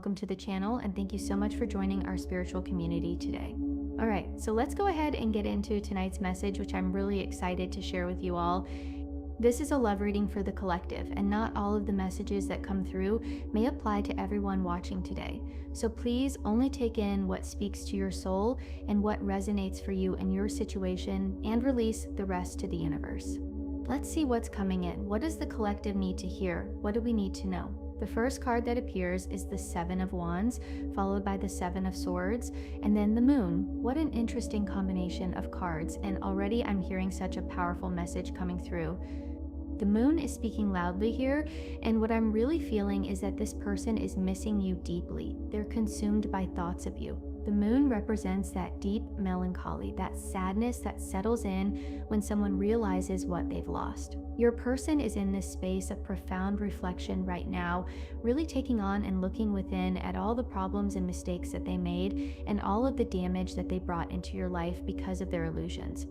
Welcome to the channel, and thank you so much for joining our spiritual community today. All right, so let's go ahead and get into tonight's message, which I'm really excited to share with you all. This is a love reading for the collective, and not all of the messages that come through may apply to everyone watching today. So please only take in what speaks to your soul and what resonates for you in your situation, and release the rest to the universe. Let's see what's coming in. What does the collective need to hear? What do we need to know? The first card that appears is the Seven of Wands, followed by the Seven of Swords, and then the Moon. What an interesting combination of cards, and already I'm hearing such a powerful message coming through. The Moon is speaking loudly here, and what I'm really feeling is that this person is missing you deeply. They're consumed by thoughts of you. The Moon represents that deep melancholy, that sadness that settles in when someone realizes what they've lost. Your person is in this space of profound reflection right now, really taking on and looking within at all the problems and mistakes that they made and all of the damage that they brought into your life because of their illusions.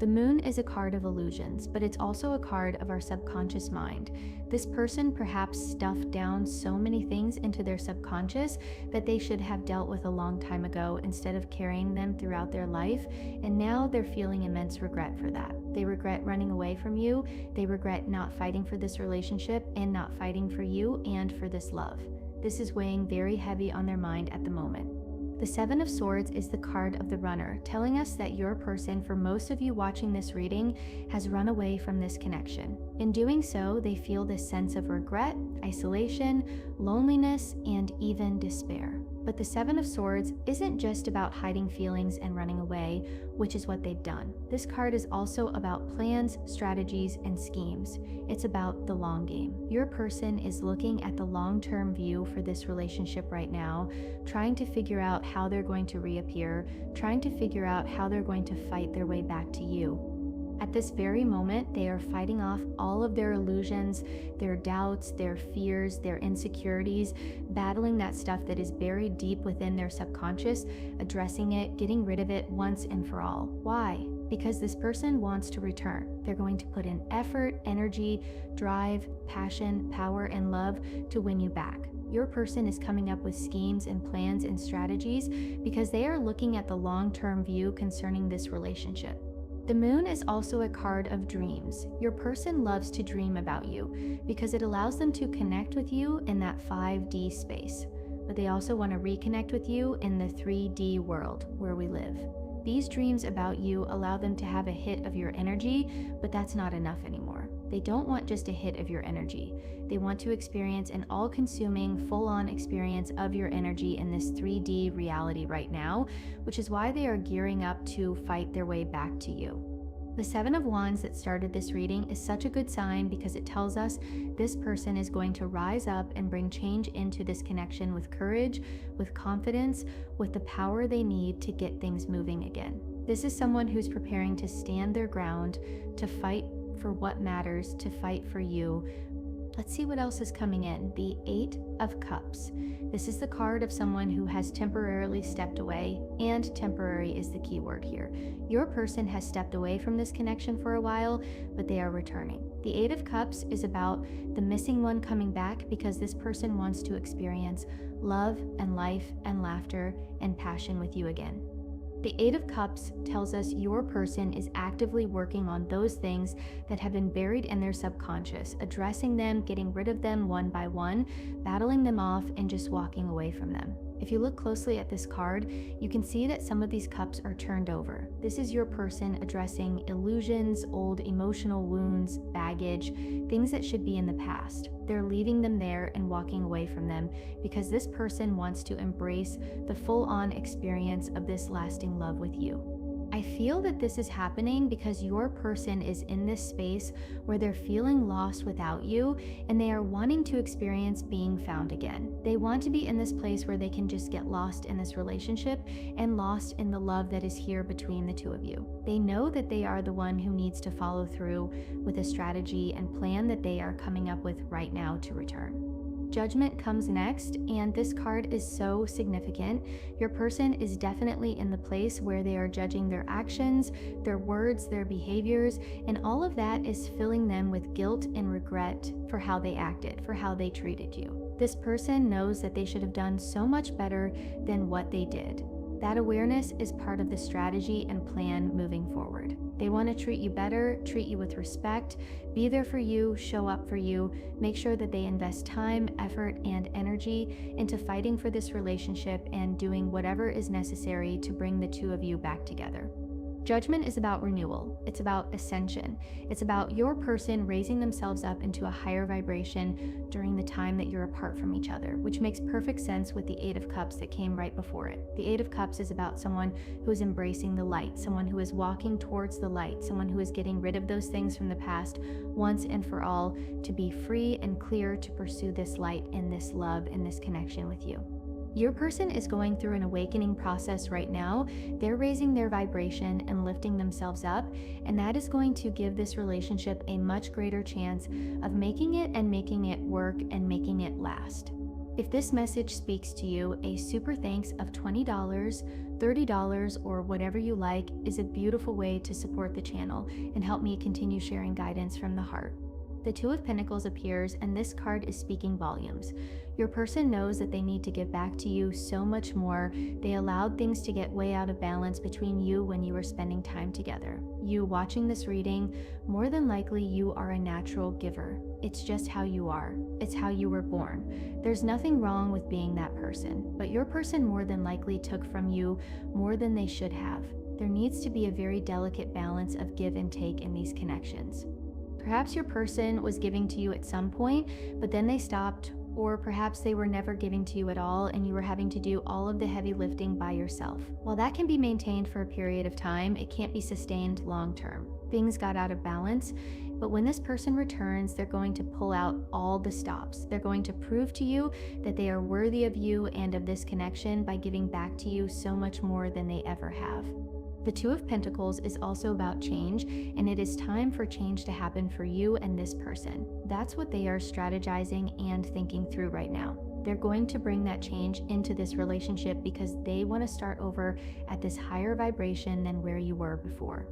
The Moon is a card of illusions, but it's also a card of our subconscious mind. This person perhaps stuffed down so many things into their subconscious that they should have dealt with a long time ago instead of carrying them throughout their life, and now they're feeling immense regret for that. They regret running away from you, they regret not fighting for this relationship and not fighting for you and for this love. This is weighing very heavy on their mind at the moment. The Seven of Swords is the card of the runner, telling us that your person, for most of you watching this reading, has run away from this connection. In doing so, they feel this sense of regret, isolation, loneliness, and even despair. But the Seven of Swords isn't just about hiding feelings and running away, which is what they've done. This card is also about plans, strategies, and schemes. It's about the long game. Your person is looking at the long-term view for this relationship right now, trying to figure out how they're going to reappear, trying to figure out how they're going to fight their way back to you. At this very moment, they are fighting off all of their illusions, their doubts, their fears, their insecurities, battling that stuff that is buried deep within their subconscious, addressing it, getting rid of it once and for all. Why? Because this person wants to return. They're going to put in effort, energy, drive, passion, power, and love to win you back. Your person is coming up with schemes and plans and strategies because they are looking at the long-term view concerning this relationship. The Moon is also a card of dreams. Your person loves to dream about you because it allows them to connect with you in that 5D space, but they also want to reconnect with you in the 3D world where we live. These dreams about you allow them to have a hit of your energy, but that's not enough anymore. They don't want just a hit of your energy. They want to experience an all-consuming, full-on experience of your energy in this 3D reality right now, which is why they are gearing up to fight their way back to you. The Seven of Wands that started this reading is such a good sign because it tells us this person is going to rise up and bring change into this connection with courage, with confidence, with the power they need to get things moving again. This is someone who's preparing to stand their ground, to fight for what matters, to fight for you. Let's see what else is coming in. The Eight of Cups. This is the card of someone who has temporarily stepped away, and temporary is the key word here. Your person has stepped away from this connection for a while, but they are returning. The Eight of Cups is about the missing one coming back because this person wants to experience love and life and laughter and passion with you again. The Eight of Cups tells us your person is actively working on those things that have been buried in their subconscious, addressing them, getting rid of them one by one, battling them off, and just walking away from them. If you look closely at this card, you can see that some of these cups are turned over. This is your person addressing illusions, old emotional wounds, baggage, things that should be in the past. They're leaving them there and walking away from them because this person wants to embrace the full-on experience of this lasting love with you. I feel that this is happening because your person is in this space where they're feeling lost without you, and they are wanting to experience being found again. They want to be in this place where they can just get lost in this relationship and lost in the love that is here between the two of you. They know that they are the one who needs to follow through with a strategy and plan that they are coming up with right now to return. Judgment comes next, and this card is so significant. Your person is definitely in the place where they are judging their actions, their words, their behaviors, and all of that is filling them with guilt and regret for how they acted, for how they treated you. This person knows that they should have done so much better than what they did. That awareness is part of the strategy and plan moving forward. They want to treat you better, treat you with respect, be there for you, show up for you, make sure that they invest time, effort, and energy into fighting for this relationship and doing whatever is necessary to bring the two of you back together. Judgment is about renewal. It's about ascension. It's about your person raising themselves up into a higher vibration during the time that you're apart from each other, which makes perfect sense with the Eight of Cups that came right before it. The Eight of Cups is about someone who is embracing the light, someone who is walking towards the light, someone who is getting rid of those things from the past once and for all to be free and clear to pursue this light and this love and this connection with you. Your person is going through an awakening process right now. They're raising their vibration and lifting themselves up, and that is going to give this relationship a much greater chance of making it work and making it last. If this message speaks to you, a super thanks of $20, $30, or whatever you like is a beautiful way to support the channel and help me continue sharing guidance from the heart. The Two of Pentacles appears, and this card is speaking volumes. Your person knows that they need to give back to you so much more. They allowed things to get way out of balance between you when you were spending time together. You watching this reading, more than likely you are a natural giver. It's just how you are. It's how you were born. There's nothing wrong with being that person, but your person more than likely took from you more than they should have. There needs to be a very delicate balance of give and take in these connections. Perhaps your person was giving to you at some point, but then they stopped, or perhaps they were never giving to you at all and you were having to do all of the heavy lifting by yourself. While that can be maintained for a period of time, it can't be sustained long term. Things got out of balance, but when this person returns, they're going to pull out all the stops. They're going to prove to you that they are worthy of you and of this connection by giving back to you so much more than they ever have. The Two of Pentacles is also about change, and it is time for change to happen for you and this person. That's what they are strategizing and thinking through right now. They're going to bring that change into this relationship because they want to start over at this higher vibration than where you were before.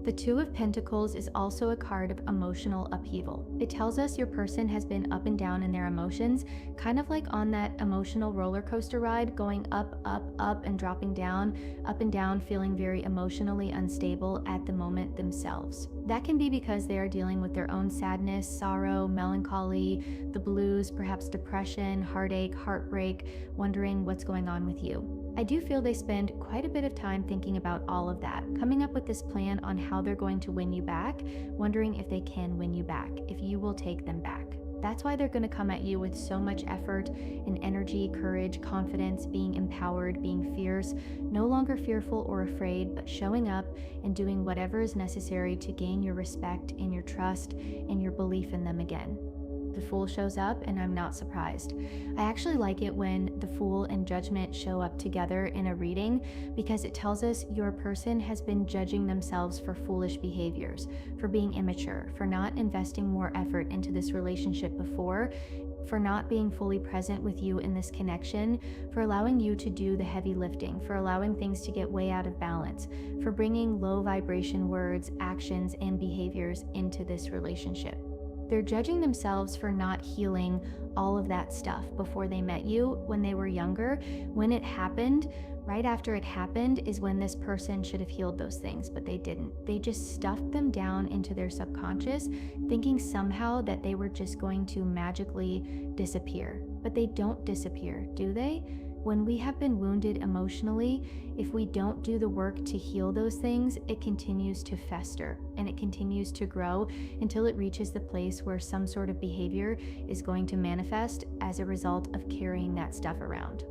The Two of Pentacles is also a card of emotional upheaval. It tells us your person has been up and down in their emotions, kind of like on that emotional roller coaster ride, going up, up, and dropping down, up and down, feeling very emotionally unstable at the moment themselves. That can be because they are dealing with their own sadness, sorrow, melancholy, the blues, perhaps depression, heartache, heartbreak, wondering what's going on with you. I do feel they spend quite a bit of time thinking about all of that, coming up with this plan on how they're going to win you back, wondering if they can win you back, if you will take them back. That's why they're going to come at you with so much effort and energy, courage, confidence, being empowered, being fierce, no longer fearful or afraid, but showing up and doing whatever is necessary to gain your respect and your trust and your belief in them again. The Fool shows up, and I'm not surprised. I actually like it when the Fool and Judgment show up together in a reading because it tells us your person has been judging themselves for foolish behaviors, for being immature, for not investing more effort into this relationship before, for not being fully present with you in this connection, for allowing you to do the heavy lifting, for allowing things to get way out of balance, for bringing low vibration words, actions, and behaviors into this relationship. They're judging themselves for not healing all of that stuff before they met you when they were younger. When it happened, right after it happened is when this person should have healed those things, but they didn't. They just stuffed them down into their subconscious, thinking somehow that they were just going to magically disappear. But they don't disappear, do they? When we have been wounded emotionally, if we don't do the work to heal those things, it continues to fester and it continues to grow until it reaches the place where some sort of behavior is going to manifest as a result of carrying that stuff around.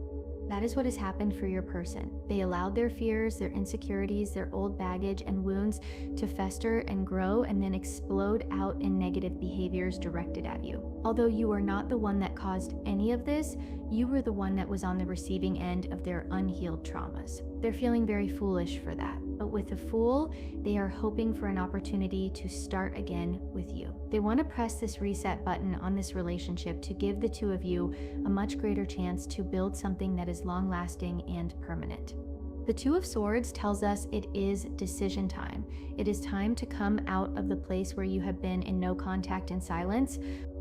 That is what has happened for your person. They allowed their fears, their insecurities, their old baggage and wounds to fester and grow and then explode out in negative behaviors directed at you. Although you are not the one that caused any of this, you were the one that was on the receiving end of their unhealed traumas. They're feeling very foolish for that. But with the Fool, they are hoping for an opportunity to start again with you. They want to press this reset button on this relationship to give the two of you a much greater chance to build something that is long-lasting and permanent. The Two of Swords tells us it is decision time. It is time to come out of the place where you have been in no contact and silence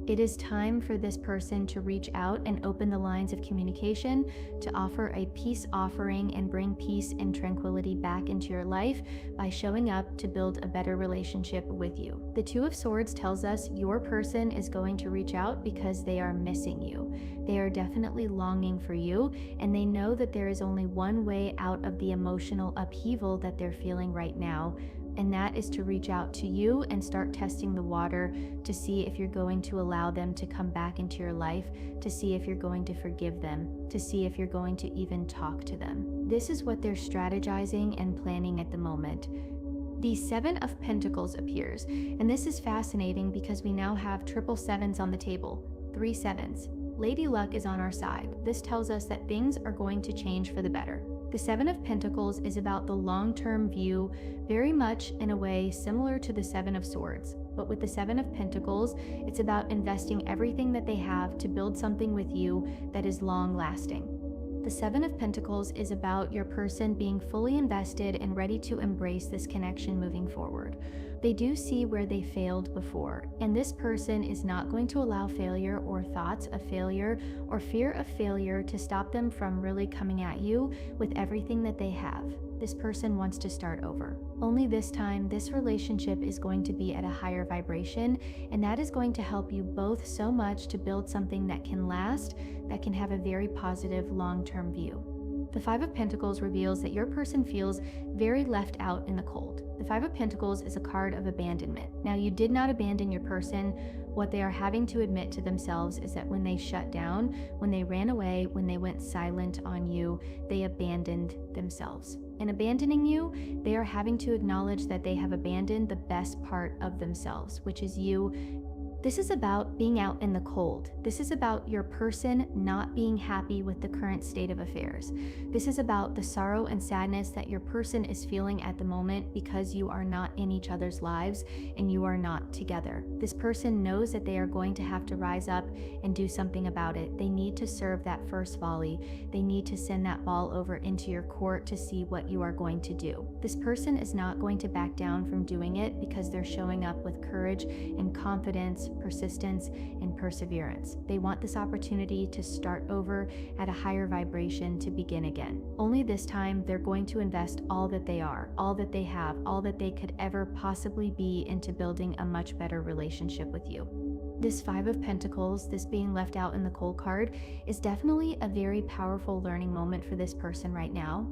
It is time for this person to reach out and open the lines of communication to offer a peace offering and bring peace and tranquility back into your life by showing up to build a better relationship with you. The Two of Swords tells us your person is going to reach out because they are missing you. They are definitely longing for you, and they know that there is only one way out of the emotional upheaval that they're feeling right now, and that is to reach out to you and start testing the water to see if you're going to allow them to come back into your life, to see if you're going to forgive them, to see if you're going to even talk to them. This is what they're strategizing and planning at the moment. The Seven of Pentacles appears, and this is fascinating because we now have triple sevens on the table, 3 sevens. Lady Luck is on our side. This tells us that things are going to change for the better. The Seven of Pentacles is about the long-term view, very much in a way similar to the Seven of Swords. But with the Seven of Pentacles, it's about investing everything that they have to build something with you that is long-lasting. The Seven of Pentacles is about your person being fully invested and ready to embrace this connection moving forward. They do see where they failed before, and this person is not going to allow failure or thoughts of failure or fear of failure to stop them from really coming at you with everything that they have. This person wants to start over. Only this time, this relationship is going to be at a higher vibration, and that is going to help you both so much to build something that can last, that can have a very positive long-term view. The Five of Pentacles reveals that your person feels very left out in the cold. The Five of Pentacles is a card of abandonment. Now, you did not abandon your person. What they are having to admit to themselves is that when they shut down, when they ran away, when they went silent on you, they abandoned themselves. In abandoning you, they are having to acknowledge that they have abandoned the best part of themselves, which is you. This is about being out in the cold. This is about your person not being happy with the current state of affairs. This is about the sorrow and sadness that your person is feeling at the moment because you are not in each other's lives and you are not together. This person knows that they are going to have to rise up and do something about it. They need to serve that first volley. They need to send that ball over into your court to see what you are going to do. This person is not going to back down from doing it because they're showing up with courage and confidence, persistence, and perseverance. They want this opportunity to start over at a higher vibration to begin again. Only this time, they're going to invest all that they are, all that they have, all that they could ever possibly be into building a much better relationship with you. This Five of Pentacles, this being left out in the cold card, is definitely a very powerful learning moment for this person right now.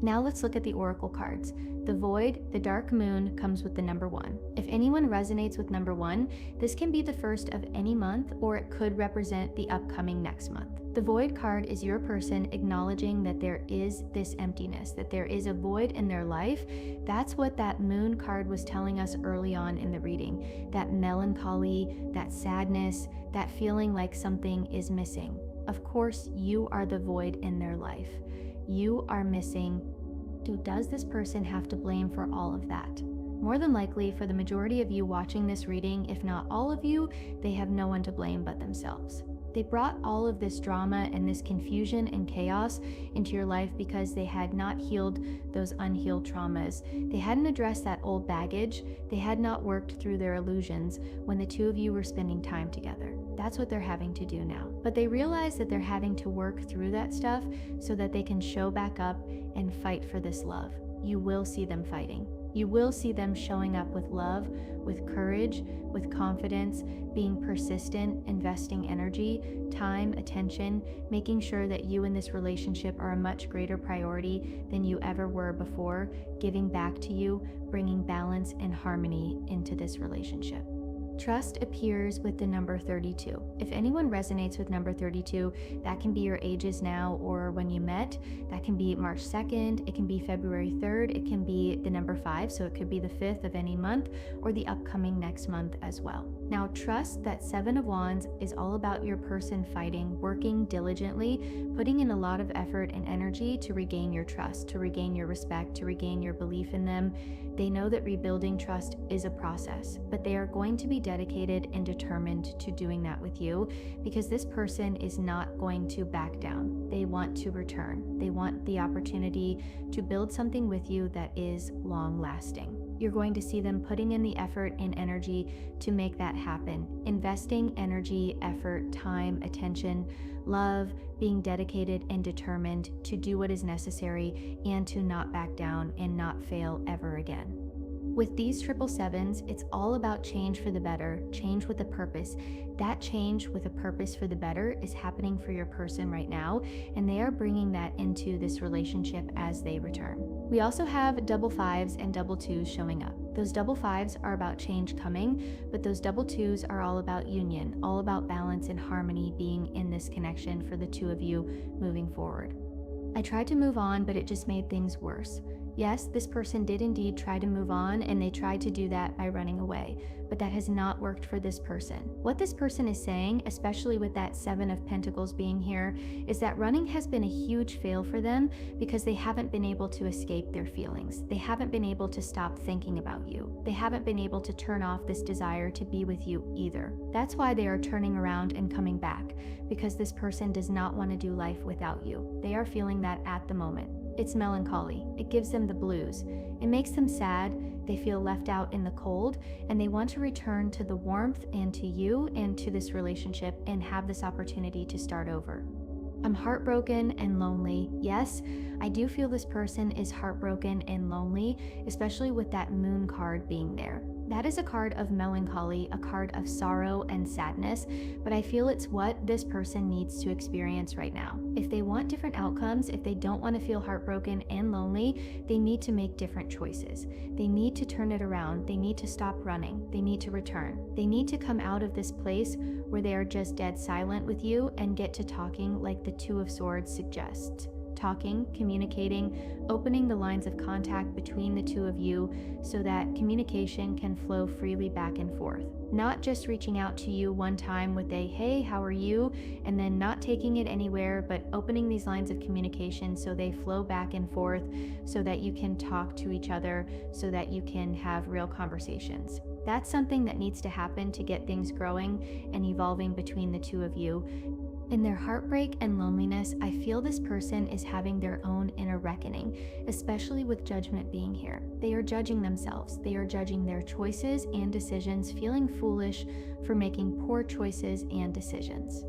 Now let's look at the oracle cards. The Void, the Dark Moon, comes with the number 1. If anyone resonates with number 1, this can be the first of any month, or it could represent the upcoming next month. The Void card is your person acknowledging that there is this emptiness, that there is a void in their life. That's what that Moon card was telling us early on in the reading. That melancholy, that sadness, that feeling like something is missing. Of course, you are the void in their life. You are missing. Does this person have to blame for all of that? More than likely, for the majority of you watching this reading, if not all of you, they have no one to blame but themselves. They brought all of this drama and this confusion and chaos into your life because they had not healed those unhealed traumas. They hadn't addressed that old baggage. They had not worked through their illusions when the two of you were spending time together. That's what they're having to do now. But they realize that they're having to work through that stuff so that they can show back up and fight for this love. You will see them fighting. You will see them showing up with love, with courage, with confidence, being persistent, investing energy, time, attention, making sure that you and this relationship are a much greater priority than you ever were before, giving back to you, bringing balance and harmony into this relationship. Trust appears with the number 32. If anyone resonates with number 32, that can be your ages now or when you met. That can be March 2nd, it can be February 3rd, it can be the number 5, so it could be the 5th of any month or the upcoming next month as well. Now, trust that 7 of Wands is all about your person fighting, working diligently, putting in a lot of effort and energy to regain your trust, to regain your respect, to regain your belief in them. They know that rebuilding trust is a process, but they are going to be dedicated and determined to doing that with you because this person is not going to back down. They want to return. They want the opportunity to build something with you that is long lasting. You're going to see them putting in the effort and energy to make that happen, investing energy, effort, time, attention, love, being dedicated and determined to do what is necessary and to not back down and not fail ever again. With these 777s, it's all about change for the better, change with a purpose. That change with a purpose for the better is happening for your person right now, and they are bringing that into this relationship as they return. We also have double fives and double twos showing up. Those double fives are about change coming, but those double twos are all about union, all about balance and harmony being in this connection for the two of you moving forward. I tried to move on, but it just made things worse. Yes, this person did indeed try to move on, and they tried to do that by running away, but that has not worked for this person. What this person is saying, especially with that 7 of Pentacles being here, is that running has been a huge fail for them because they haven't been able to escape their feelings. They haven't been able to stop thinking about you. They haven't been able to turn off this desire to be with you either. That's why they are turning around and coming back, because this person does not want to do life without you. They are feeling that at the moment. It's melancholy. It gives them the blues. It makes them sad. They feel left out in the cold, and they want to return to the warmth and to you and to this relationship and have this opportunity to start over. I'm heartbroken and lonely. Yes, I do feel this person is heartbroken and lonely, especially with that moon card being there. That is a card of melancholy, a card of sorrow and sadness, but I feel it's what this person needs to experience right now. If they want different outcomes, if they don't want to feel heartbroken and lonely, they need to make different choices. They need to turn it around. They need to stop running. They need to return. They need to come out of this place where they are just dead silent with you and get to talking like the 2 of Swords suggests. Talking, communicating, opening the lines of contact between the two of you so that communication can flow freely back and forth. Not just reaching out to you one time with a, hey, how are you? And then not taking it anywhere, but opening these lines of communication so they flow back and forth so that you can talk to each other, so that you can have real conversations. That's something that needs to happen to get things growing and evolving between the two of you. In their heartbreak and loneliness, I feel this person is having their own inner reckoning, especially with judgment being here. They are judging themselves. They are judging their choices and decisions, feeling foolish for making poor choices and decisions.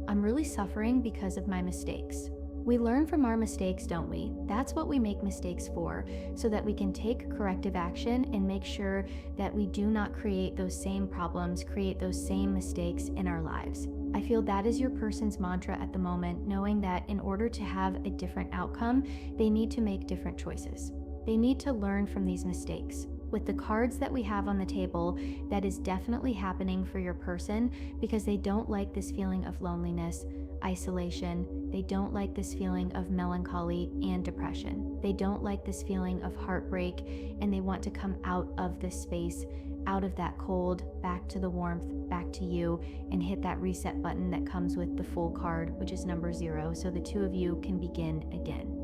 I'm really suffering because of my mistakes. We learn from our mistakes, don't we? That's what we make mistakes for, so that we can take corrective action and make sure that we do not create those same problems, create those same mistakes in our lives. I feel that is your person's mantra at the moment, knowing that in order to have a different outcome, they need to make different choices. They need to learn from these mistakes. With the cards that we have on the table, that is definitely happening for your person because they don't like this feeling of loneliness, isolation. They don't like this feeling of melancholy and depression. They don't like this feeling of heartbreak, and they want to come out of this space, out of that cold, back to the warmth, back to you, and hit that reset button that comes with the Fool card, which is number 0, so the two of you can begin again.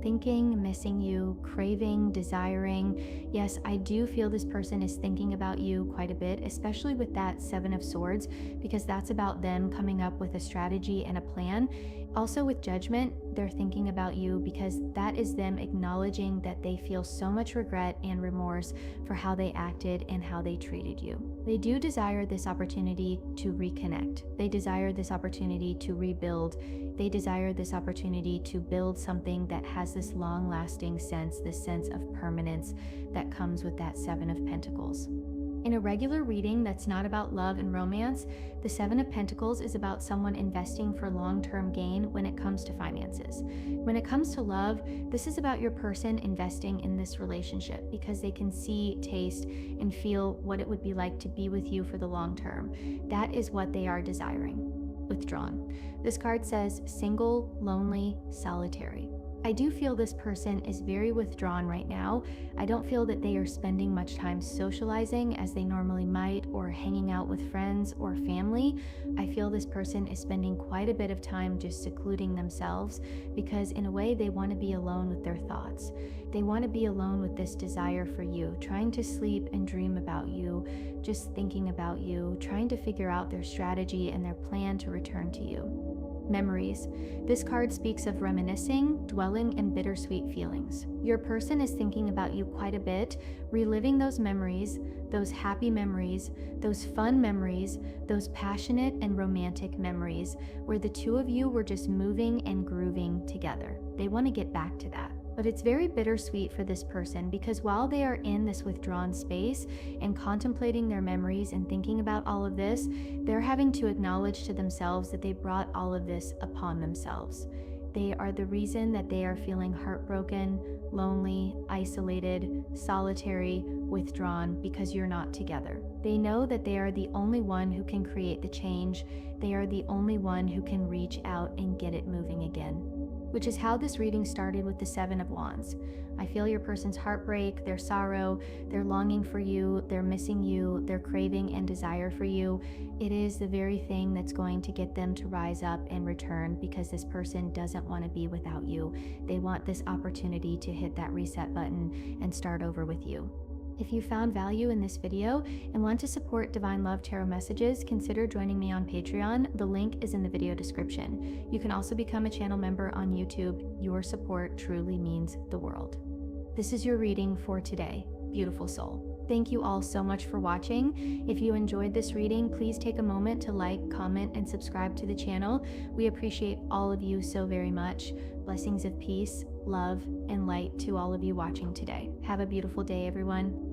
Thinking, missing you, craving, desiring. Yes, I do feel this person is thinking about you quite a bit, especially with that 7 of Swords, because that's about them coming up with a strategy and a plan. Also with judgment, they're thinking about you because that is them acknowledging that they feel so much regret and remorse for how they acted and how they treated you. They do desire this opportunity to reconnect. They desire this opportunity to rebuild. They desire this opportunity to build something that has this long-lasting sense, this sense of permanence that comes with that 7 of Pentacles. In a regular reading that's not about love and romance, the 7 of Pentacles is about someone investing for long-term gain when it comes to finances. When it comes to love, this is about your person investing in this relationship because they can see, taste, and feel what it would be like to be with you for the long term. That is what they are desiring. Withdrawn. This card says single, lonely, solitary. I do feel this person is very withdrawn right now. I don't feel that they are spending much time socializing as they normally might, or hanging out with friends or family. I feel this person is spending quite a bit of time just secluding themselves because in a way they want to be alone with their thoughts. They want to be alone with this desire for you, trying to sleep and dream about you, just thinking about you, trying to figure out their strategy and their plan to return to you. Memories. This card speaks of reminiscing, dwelling, and bittersweet feelings. Your person is thinking about you quite a bit, reliving those memories, those happy memories, those fun memories, those passionate and romantic memories where the two of you were just moving and grooving together. They want to get back to that. But it's very bittersweet for this person because while they are in this withdrawn space and contemplating their memories and thinking about all of this, they're having to acknowledge to themselves that they brought all of this upon themselves. They are the reason that they are feeling heartbroken, lonely, isolated, solitary, withdrawn because you're not together. They know that they are the only one who can create the change. They are the only one who can reach out and get it moving again. Which is how this reading started with the Seven of Wands. I feel your person's heartbreak, their sorrow, their longing for you, their missing you, their craving and desire for you. It is the very thing that's going to get them to rise up and return because this person doesn't want to be without you. They want this opportunity to hit that reset button and start over with you. If you found value in this video and want to support Divine Love Tarot Messages, consider joining me on Patreon. The link is in the video description. You can also become a channel member on YouTube. Your support truly means the world. This is your reading for today, beautiful soul. Thank you all so much for watching. If you enjoyed this reading, please take a moment to like, comment, and subscribe to the channel. We appreciate all of you so very much. Blessings of peace, love, and light to all of you watching today. Have a beautiful day, everyone.